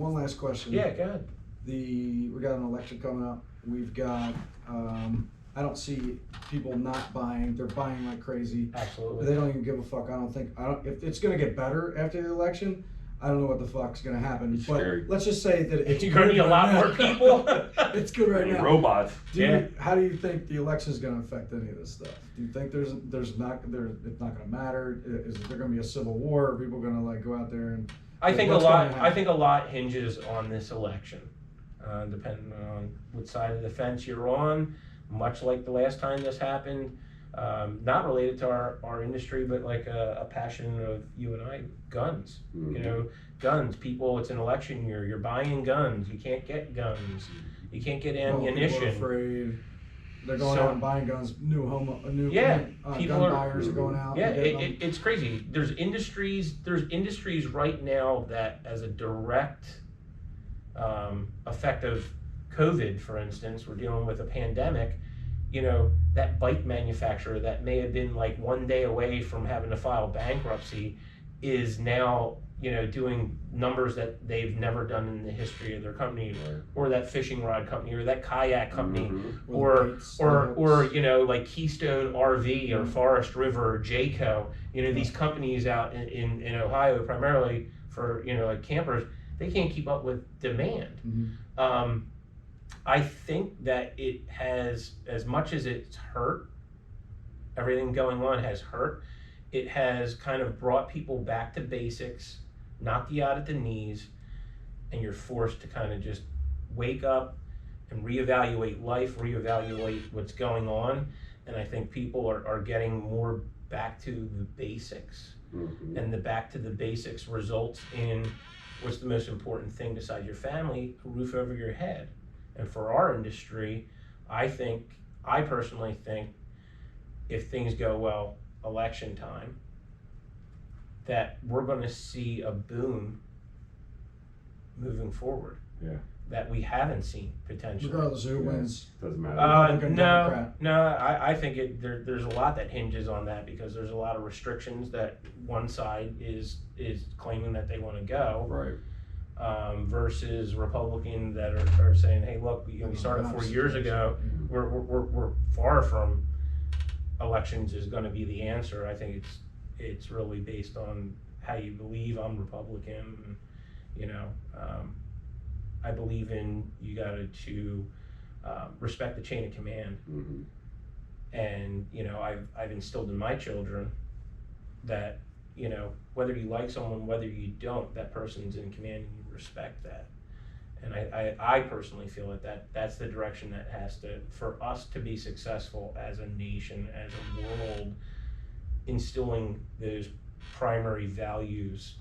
one last question. Yeah, go ahead. We got an election coming up. We've got, I don't see people not buying. They're buying like crazy. Absolutely. They don't even give a fuck. If it's gonna get better after the election, I don't know what the fuck's gonna happen. It's but scary. let's just say that it's You're gonna need a lot more people. It's good right now. Robots. How do you think the election is gonna affect any of this stuff? Do you think it's not gonna matter? Is there gonna be a civil war? Are people gonna like go out there and? I think a what's lot. gonna happen? I think a lot hinges on this election, depending on what side of the fence you're on. Much like the last time this happened, not related to our industry, but like a passion of you and I, guns. Mm-hmm. You know, guns. People, it's an election year. You're buying guns. You can't get guns. You can't get ammunition. People are afraid. They're going out and buying guns. New people gun are, buyers are going out. Yeah, and getting them. it's crazy. There's industries right now that, as a direct effect of COVID, for instance, we're dealing with a pandemic. You know, that bike manufacturer that may have been like one day away from having to file bankruptcy is now, you know, doing numbers that they've never done in the history of their company, or that fishing rod company, or that kayak company, Mm-hmm. or you know, like Keystone RV or Forest River or Jayco. You know, these companies out in Ohio, primarily for, you know, like campers, they can't keep up with demand. Mm-hmm. I think that it has, as much as it's hurt, everything going on has hurt, it has kind of brought people back to basics, knocked you out at the knees, and you're forced to kind of just wake up and reevaluate life, reevaluate what's going on. And I think people are getting more back to the basics. Mm-hmm. And the back to the basics results in what's the most important thing besides your family: a roof over your head. And for our industry, I personally think, if things go well, election time, that we're going to see a boom moving forward. Yeah. That we haven't seen potentially. Regardless of who wins. Doesn't matter. No. I think there's a lot that hinges on that, because there's a lot of restrictions that one side is claiming that they want to go. Right. Versus Republicans that are saying, hey, look, we started 4 years ago. We're far from elections is going to be the answer. I think it's really based on how you believe. I'm Republican, you know. I believe in, you got to respect the chain of command. Mm-hmm. And, you know, I've instilled in my children that, you know, whether you like someone, whether you don't, that person's in command and you respect that. And I personally feel that's the direction that has to, for us to be successful as a nation, as a world, instilling those primary values